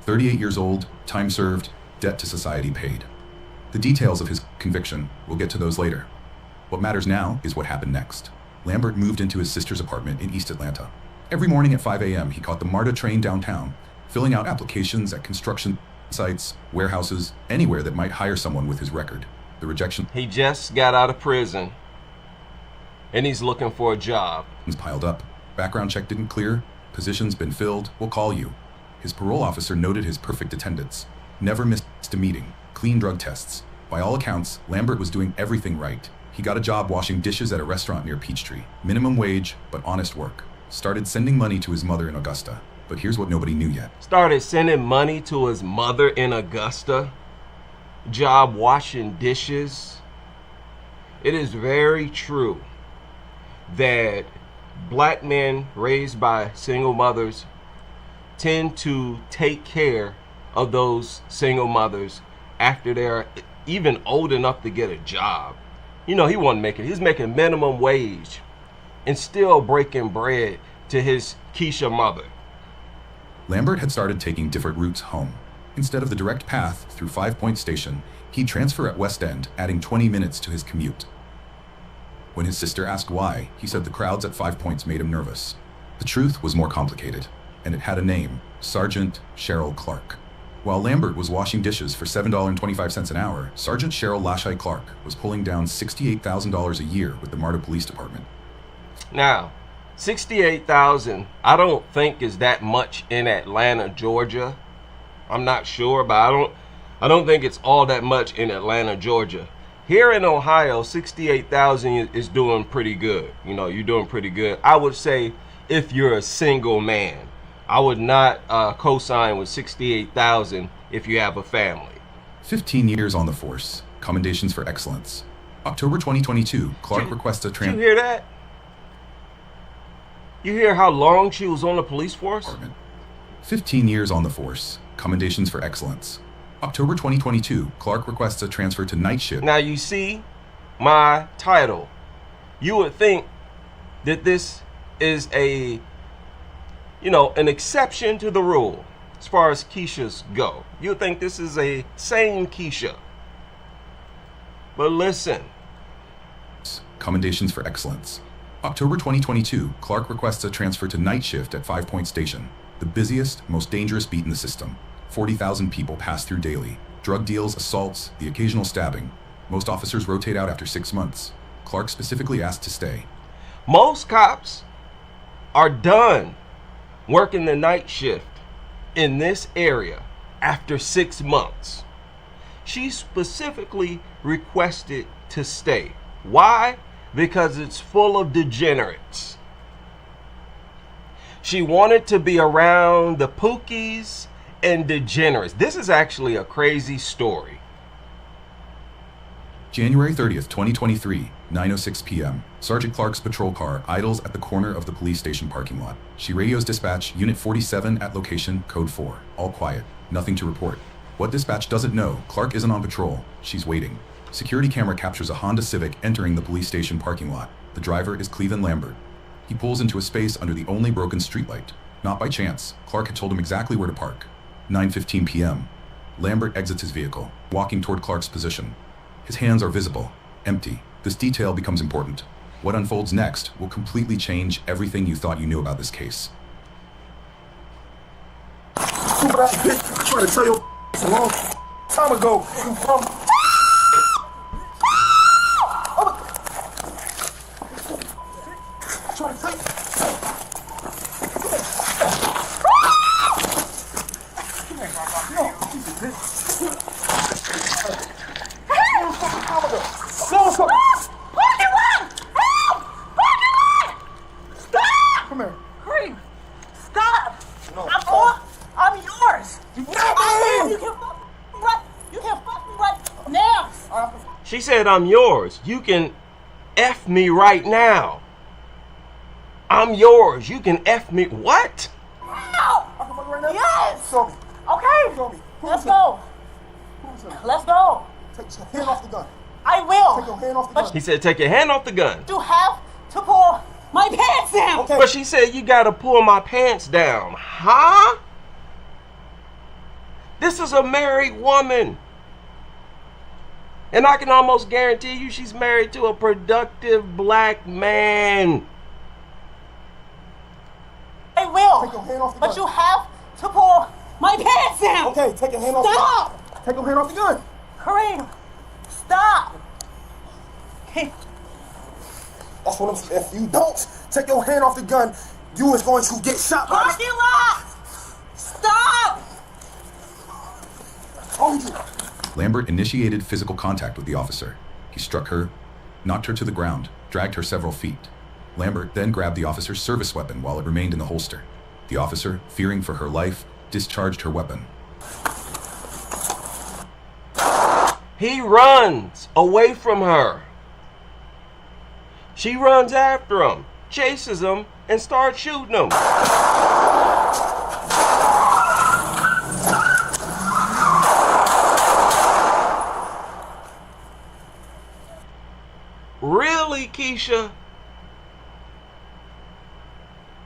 38 years old, time served, debt to society paid. The details of his conviction, we'll get to those later. What matters now is what happened next. Lambert moved into his sister's apartment in East Atlanta. Every morning at 5 a.m., he caught the MARTA train downtown, filling out applications at construction sites, warehouses, anywhere that might hire someone with his record. The rejection. He just got out of prison, and he's looking for a job. Piled up. Background check didn't clear. Position's been filled. We'll call you. His parole officer noted his perfect attendance. Never missed a meeting. Clean drug tests. By all accounts, Lambert was doing everything right. He got a job washing dishes at a restaurant near Peachtree. Minimum wage, but honest work. Started sending money to his mother in Augusta. But here's what nobody knew yet. Started sending money to his mother in Augusta. Job washing dishes. It is very true that black men raised by single mothers tend to take care of those single mothers after they're even old enough to get a job. You know, he wasn't making, he's making minimum wage and still breaking bread to his Kiesha mother. Lambert had started taking different routes home. Instead of the direct path through 5 Point Station, he'd transfer at West End, adding 20 minutes to his commute. When his sister asked why, he said the crowds at 5 Points made him nervous. The truth was more complicated, and it had a name, Sergeant Cheryl Clark. While Lambert was washing dishes for $7.25 an hour, Sergeant Cheryl Clark was pulling down $68,000 a year with the MARTA Police Department. Now, $68,000, I don't think is that much in Atlanta, Georgia. I'm not sure, but I don't think it's all that much in Atlanta, Georgia. Here in Ohio, $68,000 is doing pretty good. You know, you're doing pretty good. I would say if you're a single man, I would not co-sign with $68,000 if you have a family. 15 years on the force. Commendations for excellence. October 2022, Clark requests a Did you hear that? You hear how long she was on the police force? 15 years on the force. Commendations for excellence. October 2022, Clark requests a transfer to night shift. Now you see my title. You would think that this is an exception to the rule as far as Kieshas go. You would think this is a sane Kiesha. But listen. Commendations for excellence. October 2022, Clark requests a transfer to night shift at 5 Point Station, the busiest, most dangerous beat in the system. 40,000 people pass through daily. Drug deals, assaults, the occasional stabbing. Most officers rotate out after 6 months. Clark specifically asked to stay. Most cops are done working the night shift in this area after 6 months. She specifically requested to stay. Why? Because it's full of degenerates. She wanted to be around the pookies and degenerates. This is actually a crazy story. January 30th, 2023, 9:06 p.m. Sergeant Clark's patrol car idles at the corner of the police station parking lot. She radios dispatch, Unit 47 at location, code 4. All quiet, nothing to report. What dispatch doesn't know, Clark isn't on patrol. She's waiting. Security camera captures a Honda Civic entering the police station parking lot. The driver is Cleveland Lambert. He pulls into a space under the only broken streetlight. Not by chance, Clark had told him exactly where to park. 9:15 p.m. Lambert exits his vehicle, walking toward Clark's position. His hands are visible, empty. This detail becomes important. What unfolds next will completely change everything you thought you knew about this case. Stupid ass bitch, I tried to tell you a long time ago. She said, I'm yours. You can F me right now. I'm yours. You can F me. What? No! Yes! Okay, let's go. Let's go. Take your hand off the gun. I will. Take your hand off the gun. He said, take your hand off the gun. You have to pull my pants down. Okay. But she said, you got to pull my pants down. Huh? This is a married woman. And I can almost guarantee you she's married to a productive black man. I will. Take your hand off the But gun. you have to pull my pants down. Okay, take your hand off the gun. Stop. Take your hand off the gun. Kareem, stop. Okay. That's what I'm saying. If you don't take your hand off the gun, you is going to get shot by Parking lot. Stop. I told you. Lambert initiated physical contact with the officer. He struck her, knocked her to the ground, dragged her several feet. Lambert then grabbed the officer's service weapon while it remained in the holster. The officer, fearing for her life, discharged her weapon. He runs away from her. She runs after him, chases him, and starts shooting him. Really, Kiesha?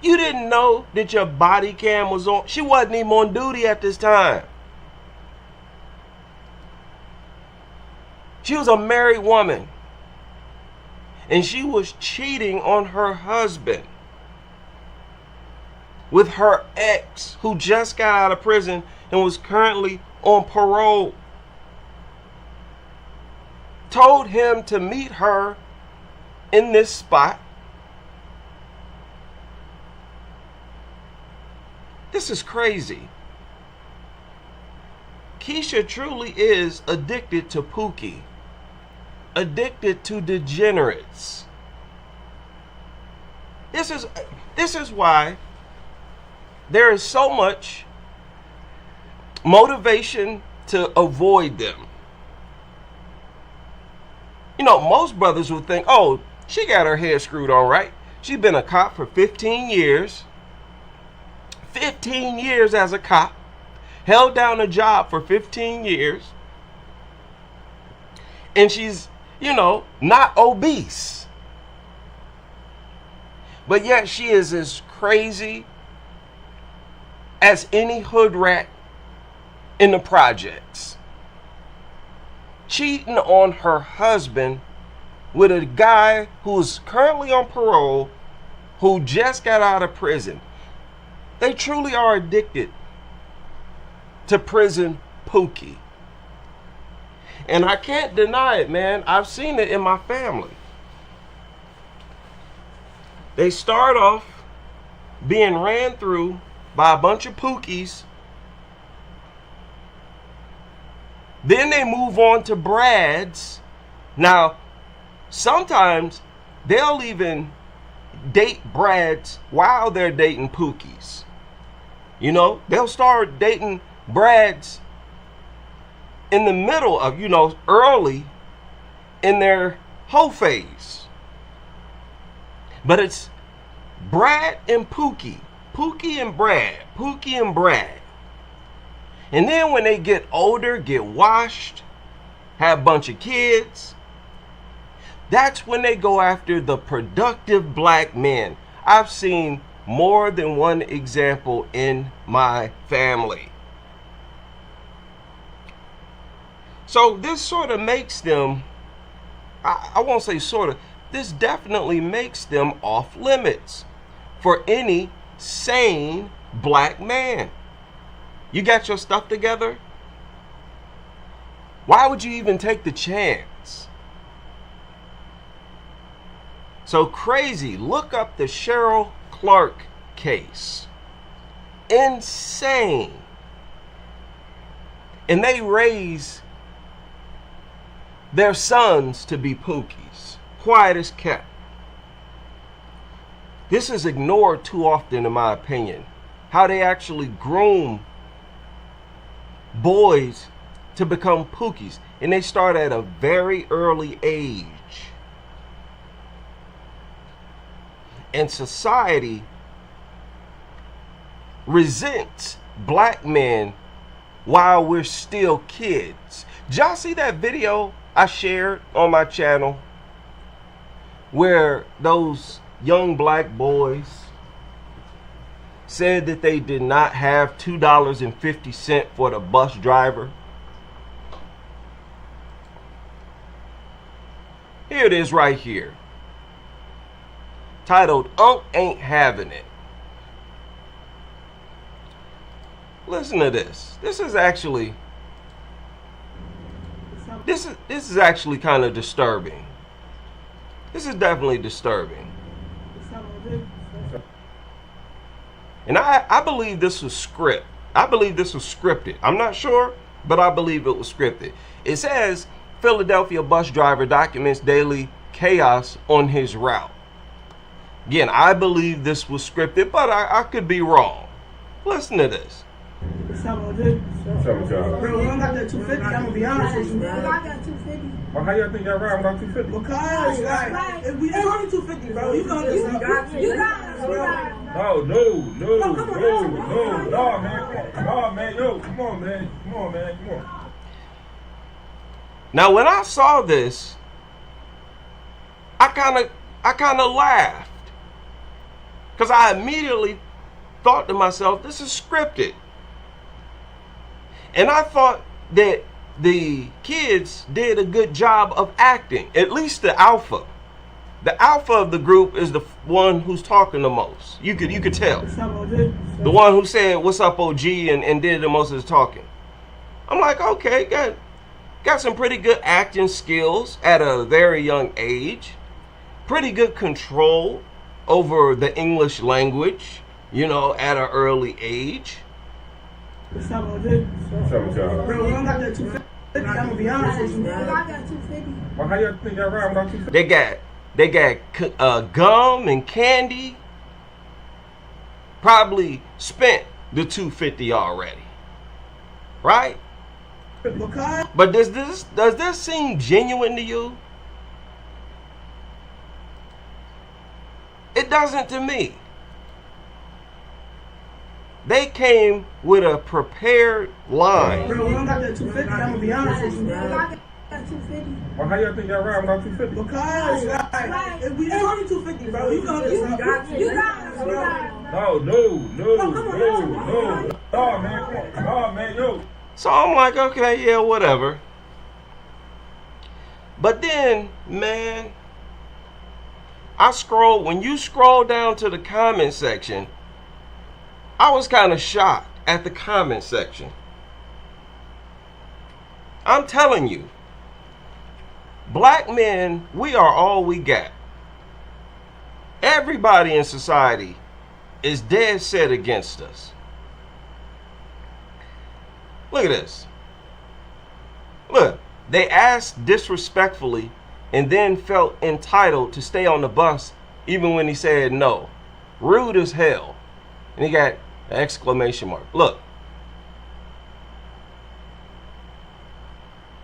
You didn't know that your body cam was on? She wasn't even on duty at this time. She was a married woman. And she was cheating on her husband with her ex, who just got out of prison and was currently on parole. Told him to meet her in this spot. This is crazy. Kiesha truly is addicted to Pookie. Addicted to degenerates. This is why there is so much motivation to avoid them. You know, most brothers would think, oh, she got her head screwed on right. She's been a cop for 15 years. 15 years as a cop. Held down a job for 15 years. And she's, you know, not obese. But yet she is as crazy as any hood rat in the projects. Cheating on her husband with a guy who's currently on parole, who just got out of prison. They truly are addicted to prison Pookie. And I can't deny it, man. I've seen it in my family. They start off being ran through by a bunch of Pookies. Then they move on to Brads. Now, sometimes they'll even date Brads while they're dating Pookies. You know, they'll start dating Brads in the middle of, you know, early in their hoe phase. But it's Brad and Pookie. Pookie and Brad. Pookie and Brad. And then when they get older, get washed, have a bunch of kids, that's when they go after the productive black men. I've seen more than one example in my family. So this sort of makes them, I won't say sort of, this definitely makes them off limits for any sane black man. You got your stuff together? Why would you even take the chance? So crazy. Look up the Cheryl Clark case. Insane. And they raise their sons to be Pookies. Quiet as kept. This is ignored too often, in my opinion. How they actually groom boys to become Pookies. And they start at a very early age. And society resents black men while we're still kids. Did y'all see that video I shared on my channel where those young black boys said that they did not have $2.50 for the bus driver? Here it is right here. Titled, "Unc Ain't Having It." Listen to this. This is actually kind of disturbing. This is definitely disturbing. And I believe this was scripted. I believe this was scripted. I'm not sure, but I believe it was scripted. It says, Philadelphia bus driver documents daily chaos on his route. Again, I believe this was scripted, but I could be wrong. Listen to this. What's up, OJ? What's up with y'all? Bro, we don't got that 250. I'm gonna be honest with you, bro. I got 250. Well, how y'all think y'all ride without 250? Because, like, it's only 250, bro. You got it. No, man. Yo, come on, man. Now, when I saw this, I kind of laughed, because I immediately thought to myself, this is scripted. And I thought that the kids did a good job of acting, at least the alpha. The alpha of the group is the one who's talking the most. You could tell. The one who said, "What's up, OG?" and did the most of the talking. I'm like, okay, got some pretty good acting skills at a very young age. Pretty good control over the English language, at an early age. What's up, OJ? What's up with y'all? Bro, we don't got that 250. I'm gonna be honest with you, bro. I got 250. Well, how y'all think y'all ride without 250? They got gum and candy. Probably spent the 250 already, right? But does this seem genuine to you? It doesn't to me. They came with a prepared line. Bro, we don't got that 250. I'm gonna be honest with you, bro. I got 250. Well, how y'all think y'all ride without 250? Because, like, it's only 250, bro. You got it. No, man. Yo. So I'm like, okay, yeah, whatever. But then, man, when you scroll down to the comment section, I was kind of shocked at the comment section. I'm telling you, black men, we are all we got. Everybody in society is dead set against us. Look at this. Look, they asked disrespectfully and then felt entitled to stay on the bus even when he said no. Rude as hell. And he got an exclamation mark. Look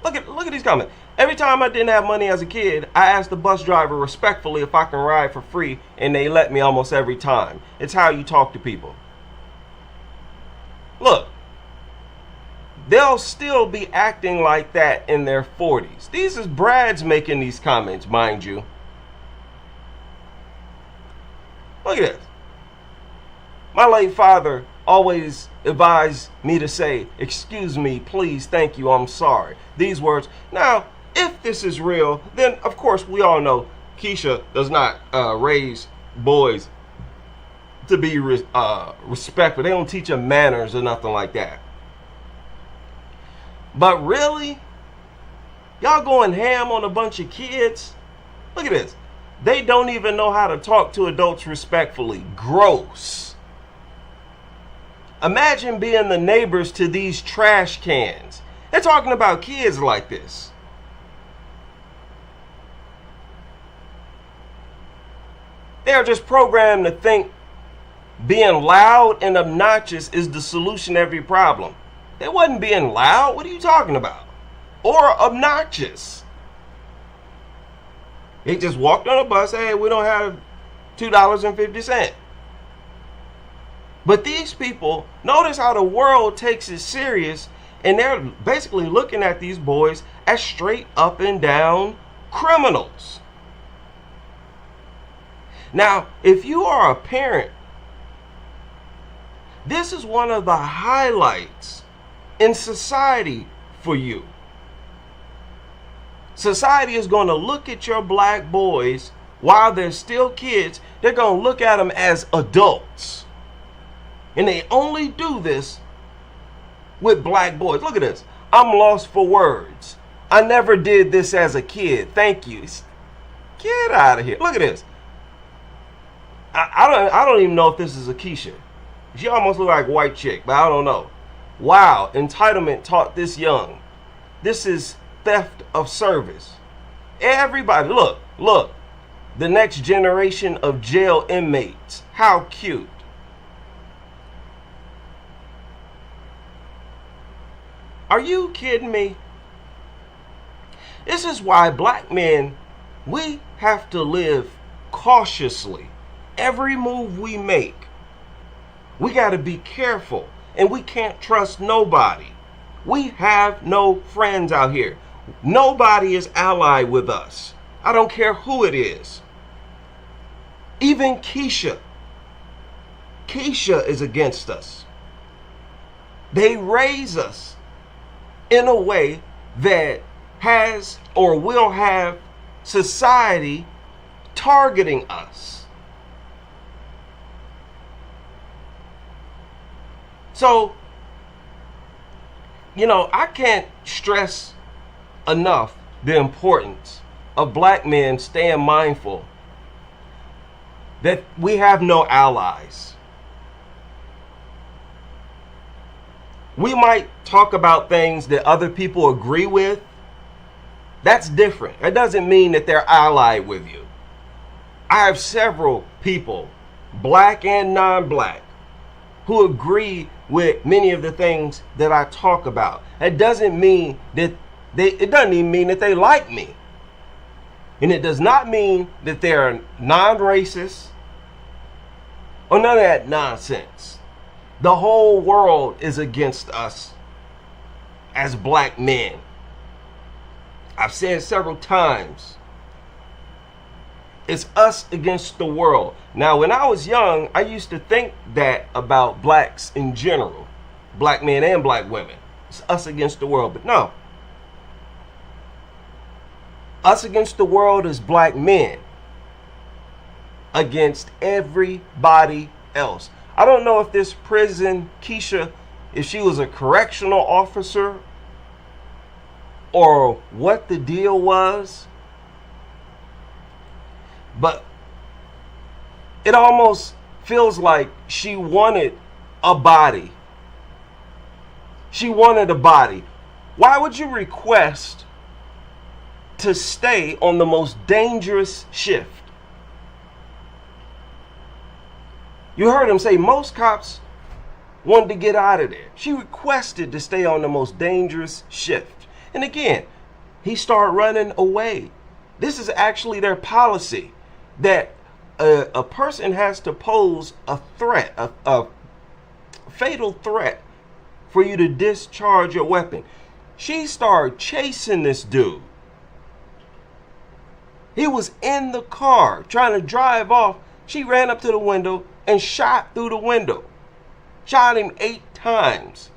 at these comments. Every time I didn't have money as a kid, I asked the bus driver respectfully if I can ride for free, and they let me almost every time. It's how you talk to people. Look, they'll still be acting like that in their 40s. These is Brad's making these comments, mind you. Look at this. My late father always advised me to say, "Excuse me, please, thank you, I'm sorry." These words. Now, if this is real, then of course we all know Kiesha does not raise boys to be respectful. They don't teach them manners or nothing like that. But really, y'all going ham on a bunch of kids? Look at this. They don't even know how to talk to adults respectfully. Gross. Imagine being the neighbors to these trash cans. They're talking about kids like this. They're just programmed to think being loud and obnoxious is the solution to every problem. They wasn't being loud. What are you talking about? Or obnoxious. They just walked on a bus. Hey, we don't have $2.50. But these people, notice how the world takes it serious, and they're basically looking at these boys as straight up and down criminals. Now, if you are a parent This is one of the highlights in society for you. Society is going to look at your black boys while they're still kids. They're going to look at them as adults. And they only do this with black boys. Look at this. I'm lost for words. I never did this as a kid. Thank you. Get out of here. Look at this. I don't even know if this is a Kiesha. She almost look like a white chick, but I don't know. Wow, entitlement taught this young. This is theft of service. Everybody, look. The next generation of jail inmates. How cute. Are you kidding me? This is why black men, we have to live cautiously. Every move we make, we got to be careful, and we can't trust nobody. We have no friends out here. Nobody is allied with us. I don't care who it is. Even Kiesha. Kiesha is against us. They raise us in a way that has or will have society targeting us. So, I can't stress enough the importance of black men staying mindful that we have no allies. We might talk about things that other people agree with. That's different. It doesn't mean that they're allied with you. I have several people, black and non-black, who agree with many of the things that I talk about. It doesn't mean that it doesn't even mean that they like me. And it does not mean that they're non-racist or none of that nonsense. The whole world is against us as black men. I've said several times, it's us against the world. Now, when I was young, I used to think that about blacks in general, black men and black women. It's us against the world, but no. Us against the world is black men against everybody else. I don't know if this prison, Kiesha, if she was a correctional officer or what the deal was, but it almost feels like she wanted a body. She wanted a body. Why would you request to stay on the most dangerous shift? You heard him say most cops wanted to get out of there. She requested to stay on the most dangerous shift. And again, he started running away. This is actually their policy, that a person has to pose a threat, a fatal threat, for you to discharge your weapon. She started chasing this dude. He was in the car trying to drive off. She ran up to the window and shot through the window. Shot him 8 times.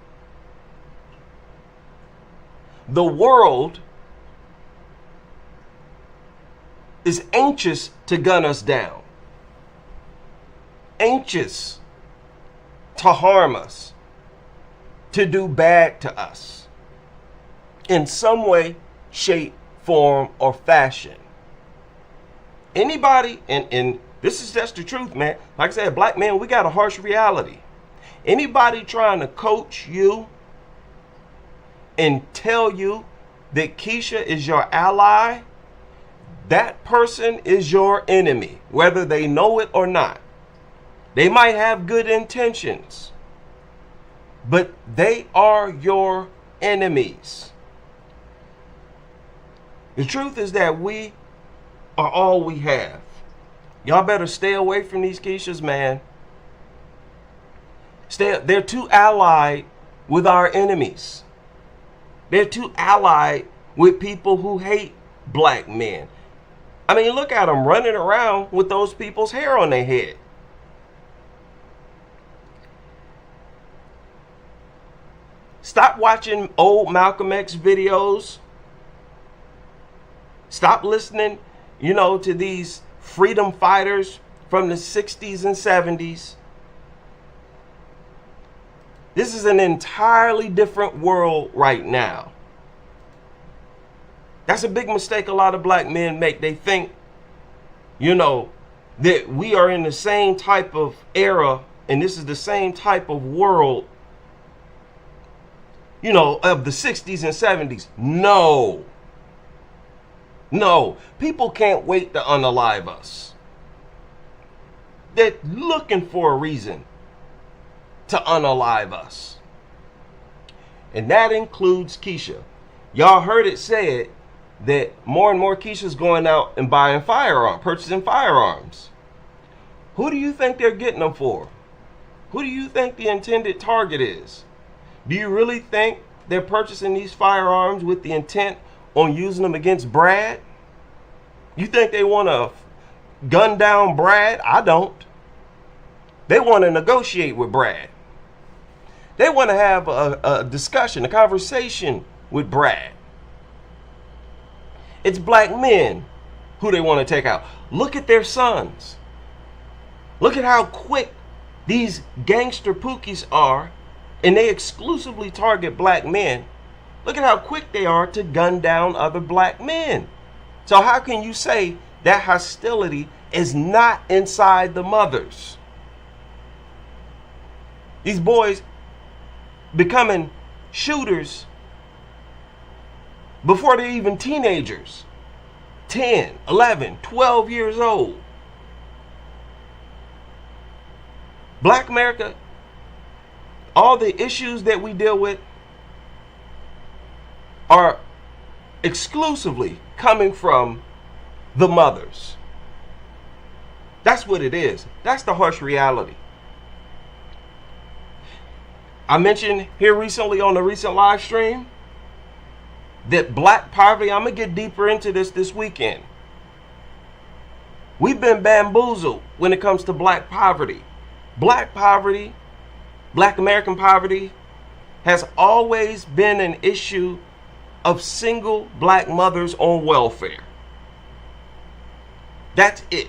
The world is anxious to gun us down. Anxious to harm us. To do bad to us. In some way, shape, form, or fashion. Anybody, and this is just the truth, man. Like I said, black men, we got a harsh reality. Anybody trying to coach you and tell you that Kiesha is your ally, that person is your enemy, whether they know it or not. They might have good intentions, but they are your enemies. The truth is that we are all we have. Y'all better stay away from these Kieshas, man. They're too allied with our enemies. They're too allied with people who hate black men. I mean, look at them running around with those people's hair on their head. Stop watching old Malcolm X videos. Stop listening, to these freedom fighters from the 60s and 70s. This is an entirely different world right now. That's a big mistake a lot of black men make. They think, that we are in the same type of era and this is the same type of world, of the 60s and 70s. No, people can't wait to unalive us. They're looking for a reason to unalive us. And that includes Kiesha. Y'all heard it said that more and more Kiesha's going out and buying firearms, purchasing firearms. Who do you think they're getting them for? Who do you think the intended target is? Do you really think they're purchasing these firearms with the intent on using them against Brad? You think they want to gun down Brad? I don't. They want to negotiate with Brad. They want to have a discussion, a conversation with Brad. It's black men who they want to take out. Look at their sons. Look at how quick these gangster pookies are, and they exclusively target black men. Look at how quick they are to gun down other black men. So how can you say that hostility is not inside the mothers? These boys becoming shooters before they're even teenagers. 10, 11, 12 years old. Black America, all the issues that we deal with are exclusively coming from the mothers. That's what it is. That's the harsh reality. I mentioned here recently on a recent live stream that black poverty, I'm going to get deeper into this weekend. We've been bamboozled when it comes to black poverty. Black poverty, black American poverty, has always been an issue of single black mothers on welfare. That's it.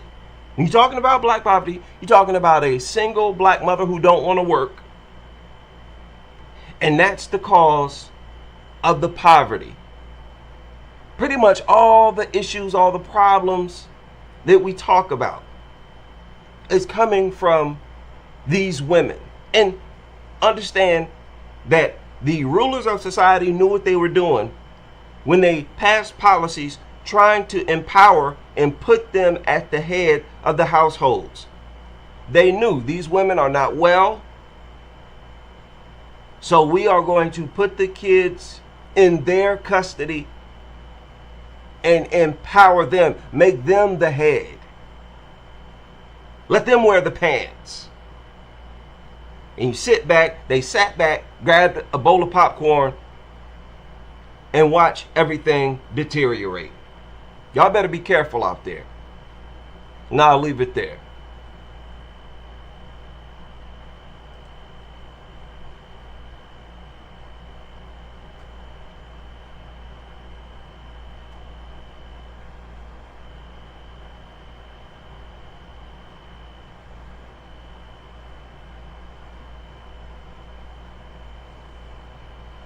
When you're talking about black poverty, you're talking about a single black mother who don't want to work. And that's the cause of the poverty. Pretty much all the issues, all the problems that we talk about is coming from these women. And understand that the rulers of society knew what they were doing when they passed policies trying to empower and put them at the head of the households. They knew these women are not well, so we are going to put the kids in their custody and empower them, make them the head. Let them wear the pants. And you sit back, they sat back, grabbed a bowl of popcorn, and watch everything deteriorate. Y'all better be careful out there. Now I'll leave it there.